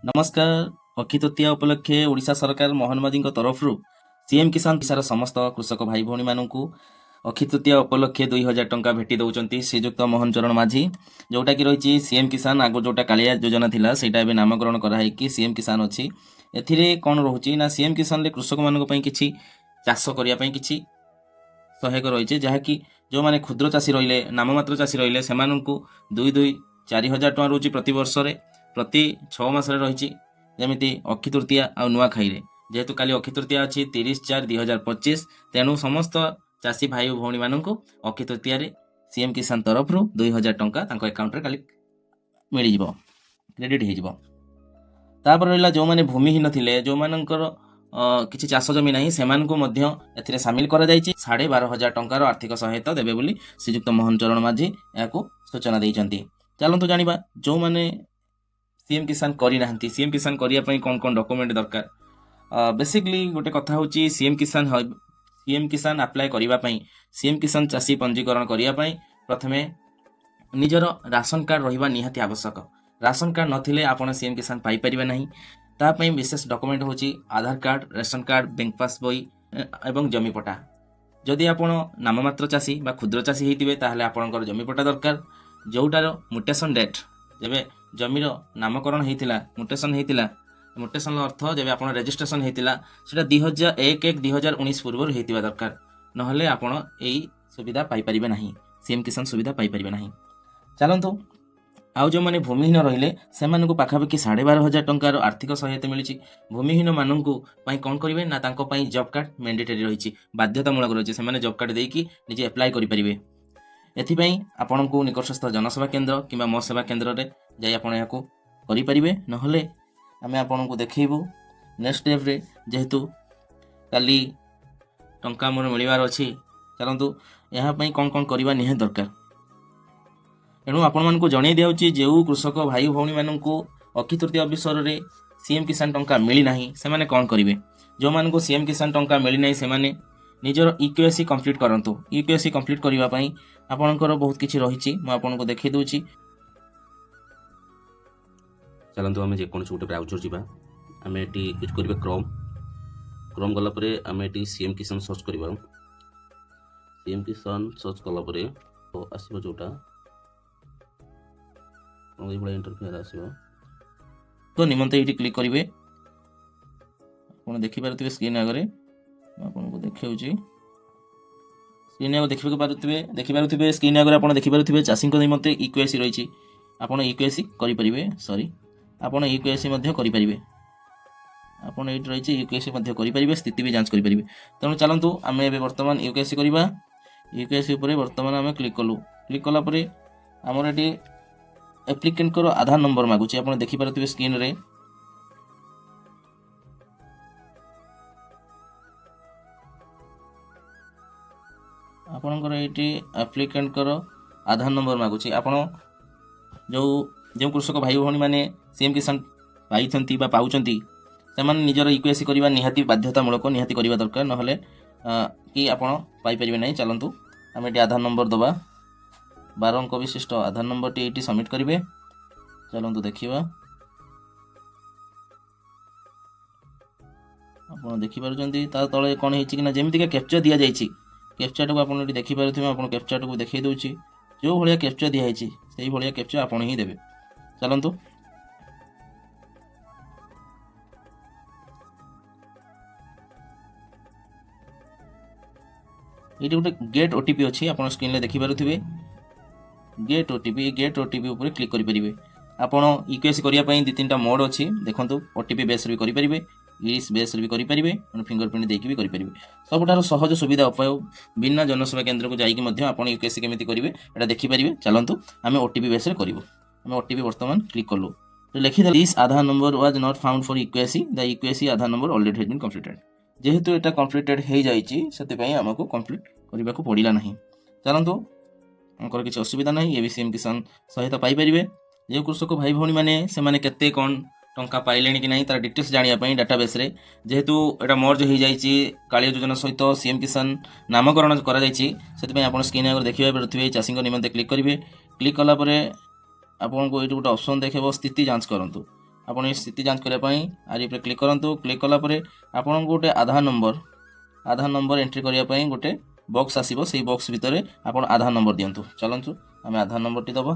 नमस्कार। अक्षय तृतीया उपलक्षे ओडिशा सरकार मोहन माझी तरफ सीएम किसान ओडिशार समस्त कृषक भाई भौणी मानू अक्षय तृतीया उपलक्षे 2000 टंका भेटी दौरान श्रीजुक्त मोहन चरण माझी जोटा कि रही सीएम किसान आग जोटा कालिया योजना थिला सेटा एबे नामकरण कराई सीएम किसान अच्छी एथिरे कौन रोचे ना सीएम किसान रे कृषक मानक किछि चाष करने किछि सहायक रही जहाँकि जो मैंने क्षुद्र चाषी रहिले नाममात्र चाषी रहिले सेमानंकु 2-4 हजार टଙ୍କା रोचे प्रति वर्ष प्रति 6 मासरे रही जमी अक्षय तृतीया आ नुआखाई जेहेतु काली अक्षय तृतीया अच्छी 30/4/2025 तेणु समस्त चाषी भाई भौणी मानक अक्षय तृतीया सीएम किसान तरफ 2000 टंका अकाउंट काली मिल क्रेडिट होपर रहा जो मैंने भूमिहीन थे जो मानकर किसी चाष जमी ना से सामिल कर 12,500 टंकार आर्थिक सहायता देवे बोली श्रीजुक्त मोहन चरण माझी या सूचना देते। चलतु जाना जो मैंने सीएम किसान करना सीएम किसान करने कौन कौन डॉक्यूमेंट दरकार बेसिकली गोटे कथा हूँ सीएम किसान अप्लाई करने सीएम किसान चाषी पंजीकरण करने प्रथमे निजर राशन कार्ड रहा निहाती आवश्यक राशन कार्ड नथिले आपण सीएम किसान पाई परिबे नहीं तापई विशेष डॉक्यूमेंट होची आधार कार्ड रेशन कार्ड बैंक पास बई एवं जमी पट्टा जदि आपण नाममात्र चाषी बा क्षुद्र चाषी होइतिबे ताहले आपणकर जमी पट्टा दरकार जोटार म्यूटेशन डेट जेबे जमीर नामकरण होइतिला म्यूटेशन अर्थ जेबे आपण रजिस्ट्रेशन होइतिला सेटा 2001-2019 पूर्व होइतिबा दरकार नहले आपण एई सुविधा पाई परिबे नहीं सीएम किसान सुविधा पाई परिबे नहीं। चलंतु आउ जो मैंने भूमिहीन रहिले से पाखापाखि 12,500 टंकार आर्थिक सहायता मिली भूमिहीन मानू कौन करेंगे ना जॉब कार्ड मैंडेटरी रही बाध्यतामूलक रही से जॉब कार्ड देकी निजे एप्लाय करेंगे एथिपाई आपण को निकटस्थ जनसेवा केन्द्र कि मो सेवा केन्द्र में जाई आपण याको करेंगे नहले आम आपण को देखू नेक्स्ट स्टेप रे जेहेतु काली टंका मोर मिलवार अच्छी चलतु यहाँ कौन कौन करवा निहाती दरकार तेणु आपण को जन दिखाई जो कृषक भाई भौणी मानू अक्षय तृतीया अवसर में सीएम किसान टंका मिलना से कौन करेंगे जो मान को सीएम किसान टंका मिलना से निजर ईकेएससी कंप्लीट करंतु ईकेएससी कंप्लीट करने आपणकर बहुत किसी रही मुझे देखी दूची। चलतु आम जेको गोटे ब्राउजर जावा आम ये यूज करेंगे क्रोम गलापर आम ये सीएम किसान सर्च करवा सीएम किसान सर्च कलापर आसो जोटा इंटरफेयर तो निमंते ये क्लिक करेंगे आप देखिपे स्क्रीन आगे आपको देखा स्क्रीन आगे देखिपे स्क्रीन आगे आप देखिपे चाषी निमंते ईकेएससी रही आपड़ ईकेएससी करेंगे सॉरी आपड़ ईकेएससी करेंगे आपड़ ये रही ईकेएससी करेंगे स्थिति भी जांच करेंगे तेणु चलतु आम ए बर्तमान ईकेएससी करवा ईकेएससी बर्तमान आम क्लिक कलापर आमर ये एप्लिकेंट आधार नंबर मागुची आप देखिपे स्क्रीन रे आपणकर ये एप्लिकेंट आधार नंबर मागुची आप जो कृषक भाई भौणी मैंने सीएम किसान पाई पाउचंती से निजर ईकेएससी करवा निहाती बाध्यतामूलक निहाती करवा दरकार नहले कि आपण पाई परिबे नहीं। चलतु आम ये आधार नंबर दबा 12 अंक विशिष्ट आधार नंबर टी ये सबमिट करेंगे। चलतु देखा आप देखिपुं तले कौन होना जमीक कैप्चा दि जाइए कैप्चा टाक आप देखिपे आप कैप्चा टाक देखी दूसरी जो भाया कैप्चा दिखाई से भाया कैप्चा आप ही देवे। चलतु ये गोटे गेट ओटीपी अच्छी आप स्क्रीन में देखिपे गेट ओटीपी उपर क्लिक करेंगे आपड़ ईकेएससी करने 2-3टा मोड अच्छी देखो ओटीपी बेस भी करेंगे इस बेस भी करेंगे फिंगरप्रिंट देकी भी करेंगे सबुठार सहज सुविधा उपाय बिना जनसेवा केन्द्र को जाकि आप ईकेएससी केमी करेंगे यहाँ देखिपारे। चलतु आम ओटीपी बेस करूँ आम ओटीपी बर्तमान क्लिक कलु तो लिखिदे this Aadhaar number was not found for eKYC the eKYC Aadhaar number already has been completed जेहेतु यहाँ कंप्लीटेड हो जाए आमको कंप्लीट करने को पड़ा ना। चलतु हमको किसी असुविधा ना ये भी सीएम किसान सहायता पाइपर जो कृषक भाई भौणी मैंने से केते कौन टंका पाइले कि नहीं तार डिटेल्स जानापी डाटाबेस रे जेहेतु यहाँ मर्ज हो जाए कालिया योजना सहित सीएम किसान नामकरण कर स्क्रीन आगे देखिए पारे चाषी निमंते क्लिक करेंगे क्लिक कलापर आपको ये गोटे ऑप्शन देखेब स्थिति जांच करूँ ଆପଣ ଏ ସ୍ଥିତି ଯାଞ୍ଚ କରିବା ପାଇଁ ଆରି ଉପରେ କ୍ଲିକ୍ କରନ୍ତୁ। କ୍ଲିକ୍ କଲା ପରେ ଆପଣଙ୍କୁ ଗୋଟେ ଆଧାର ନମ୍ବର ଏଣ୍ଟ୍ରି କରିବା ପାଇଁ ଗୋଟେ ବକ୍ସ ଆସିବ। ସେଇ ବକ୍ସ ଭିତରେ ଆପଣ ଆଧାର ନମ୍ବର ଦିଅନ୍ତୁ। ଚାଲନ୍ତୁ ଆମେ ଆଧାର ନମ୍ବରଟି ଦେବା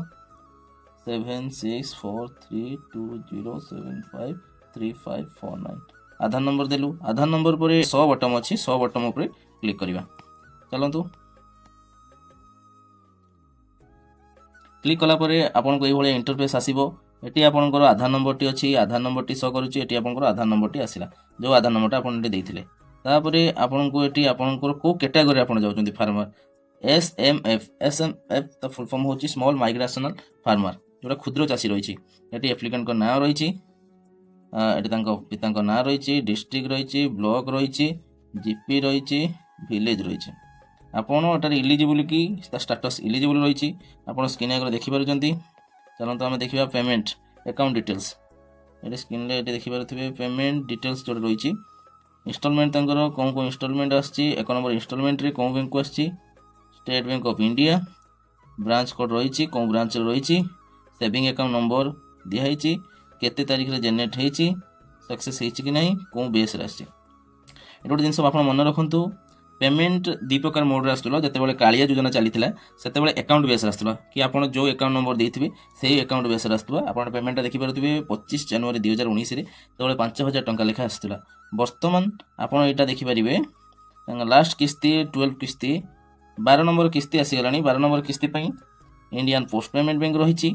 764320753549। ଆଧାର ନମ୍ବର ଦେଲୁ। ଆଧାର ନମ୍ବର ପରେ 100 ବଟମ୍ ଅଛି, 100 ବଟମ୍ ଉପରେ କ୍ଲିକ୍ କରିବା। ଚାଲନ୍ତୁ କ୍ଲିକ୍ କଲା ପରେ ଆପଣଙ୍କୁ ଏଇଭଳିଆ ଇଣ୍ଟରଫେସ୍ ଆସିବ। ଏଠି ଆପଣଙ୍କର ଆଧାର ନମ୍ବରଟି ଅଛି, ଆଧାର ନମ୍ବରଟି ଶୋ କରୁଛି। ଏଠି ଆପଣଙ୍କର ଆଧାର ନମ୍ବରଟି ଆସିଲା, ଯେଉଁ ଆଧାର ନମ୍ବରଟା ଆପଣ ଏଠି ଦେଇଥିଲେ। ତାପରେ ଆପଣଙ୍କୁ ଏଠି ଆପଣଙ୍କର କେଉଁ କ୍ୟାଟାଗୋରୀ ଆପଣ ଯାଉଛନ୍ତି ଫାର୍ମର, SMF ତା ଫୁଲ୍ ଫର୍ମ ହେଉଛି ସ୍ମଲ୍ ମାଇଗ୍ରେସନାଲ୍ ଫାର୍ମର, ଯେଉଁଟା କ୍ଷୁଦ୍ର ଚାଷୀ ରହିଛି। ଏଠି ଆପ୍ଲିକାଣ୍ଟଙ୍କ ନାଁ ରହିଛି, ଏଠି ତାଙ୍କ ପିତାଙ୍କ ନାଁ ରହିଛି, ଡିଷ୍ଟ୍ରିକ୍ଟ ରହିଛି, ବ୍ଲକ ରହିଛି, ଜିପି ରହିଛି, ଭିଲେଜ ରହିଛି। ଆପଣ ଏଠାରେ ଇଲିଜିବୁଲ୍ କି ତା ଷ୍ଟାଟସ୍ ଇଲିଜିବୁଲ୍ ରହିଛି ଆପଣ ସ୍କ୍ରିନ୍ ଆଗରେ ଦେଖିପାରୁଛନ୍ତି। ଚାଲନ୍ତୁ ଆମେ ଦେଖିବା ପେମେଣ୍ଟ ଆକାଉଣ୍ଟ ଡିଟେଲ୍ସ। ଏଠି ସ୍କ୍ରିନ୍ରେ ଏଠି ଦେଖିପାରୁଥିବେ ପେମେଣ୍ଟ ଡିଟେଲ୍ସ ଯେଉଁଟା ରହିଛି। ଇନଷ୍ଟଲମେଣ୍ଟ ତାଙ୍କର କେଉଁ ଇନଷ୍ଟଲମେଣ୍ଟ ଆସିଛି, 1 ନମ୍ବର ଇନଷ୍ଟଲମେଣ୍ଟରେ କେଉଁ ବ୍ୟାଙ୍କକୁ ଆସିଛି, state bank of India. Branch code ରହିଛି, କେଉଁ ବ୍ରାଞ୍ଚରେ ରହିଛି, ସେଭିଂ ଆକାଉଣ୍ଟ ନମ୍ବର ଦିଆହେଇଛି, କେତେ ତାରିଖରେ ଜେନେରେଟ୍ ହେଇଛି, ସକ୍ସେସ୍ ହେଇଛି କି ନାହିଁ, କେଉଁ ବେସ୍ରେ ଆସିଛି। ଏଠି ଗୋଟେ ଜିନିଷ ଆପଣ ମନେ ରଖନ୍ତୁ, ପେମେଣ୍ଟ ଦୁଇ ପ୍ରକାର ମୋଡ଼ରେ ଆସୁଥିଲା। ଯେତେବେଳେ କାଳିଆ ଯୋଜନା ଚାଲିଥିଲା ସେତେବେଳେ ଆକାଉଣ୍ଟ ବେସ୍ରେ ଆସୁଥିଲା, କି ଆପଣ ଯେଉଁ ଆକାଉଣ୍ଟ ନମ୍ବର ଦେଇଥିବେ ସେଇ ଆକାଉଣ୍ଟ ବେସ୍ରେ ଆସୁଥିଲା। ଆପଣ ପେମେଣ୍ଟଟା ଦେଖିପାରୁଥିବେ 25 ଜାନୁଆରୀ 2019ରେ ସେତେବେଳେ 5,000 ଟଙ୍କା ଲେଖା ଆସୁଥିଲା। ବର୍ତ୍ତମାନ ଆପଣ ଏଇଟା ଦେଖିପାରିବେ ତାଙ୍କ ଲାଷ୍ଟ କିସ୍ତି 12 କିସ୍ତି 12 ନମ୍ବର କିସ୍ତି ଆସିଗଲାଣି। 12 ନମ୍ବର କିସ୍ତି ପାଇଁ ଇଣ୍ଡିଆନ୍ ପୋଷ୍ଟ ପେମେଣ୍ଟ ବ୍ୟାଙ୍କ ରହିଛି,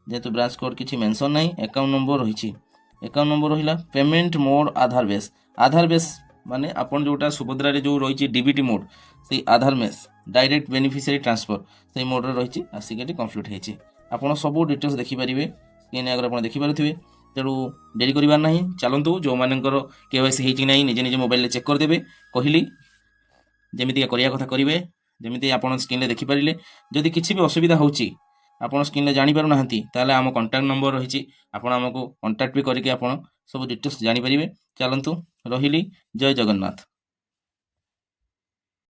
ଯେହେତୁ ବ୍ରାଞ୍ଚ କୋଡ଼ କିଛି ମେନସନ୍ ନାହିଁ। ଆକାଉଣ୍ଟ ନମ୍ବର ରହିଛି, ଆକାଉଣ୍ଟ ନମ୍ବର ରହିଲା। ପେମେଣ୍ଟ ମୋଡ଼ ଆଧାର ବେସ୍ ମାନେ ଆପଣ ଯେଉଁଟା ସୁଭଦ୍ରାରେ ଯେଉଁ ରହିଛି DBT ମୋଡ଼, ସେଇ ଆଧାର ବେସ୍ ଡାଇରେକ୍ଟ ବେନିଫିସିଆରୀ ଟ୍ରାନ୍ସଫର ସେଇ ମୋଡ଼ରେ ରହିଛି। ଆସିକି ଏଠି କମ୍ପ୍ଲିଟ୍ ହେଇଛି। ଆପଣ ସବୁ ଡିଟେଲ୍ସ ଦେଖିପାରିବେ, ସ୍କ୍ରିନ୍ ଆଗରେ ଆପଣ ଦେଖିପାରୁଥିବେ। ତେଣୁ ଡେରି କରିବାର ନାହିଁ, ଚାଲନ୍ତୁ ଯେଉଁମାନଙ୍କର KYC ହେଇଛି ନାହିଁ ନିଜେ ନିଜେ ମୋବାଇଲରେ ଚେକ୍ କରିଦେବେ। କହିଲି ଯେମିତିକା କରିବା କଥା କରିବେ, ଯେମିତି ଆପଣ ସ୍କ୍ରିନ୍ରେ ଦେଖିପାରିଲେ। ଯଦି କିଛି ବି ଅସୁବିଧା ହେଉଛି, ଆପଣ ସ୍କ୍ରିନ୍ରେ ଜାଣିପାରୁନାହାନ୍ତି, ତାହେଲେ ଆମ କଣ୍ଟାକ୍ଟ ନମ୍ବର ରହିଛି, ଆପଣ ଆମକୁ କଣ୍ଟାକ୍ଟ ବି କରିକି ଆପଣ ସବୁ ଡିଟେଲ୍ସ ଜାଣିପାରିବେ। ଚାଲନ୍ତୁ ରହିଲି, ଜୟ ଜଗନ୍ନାଥ।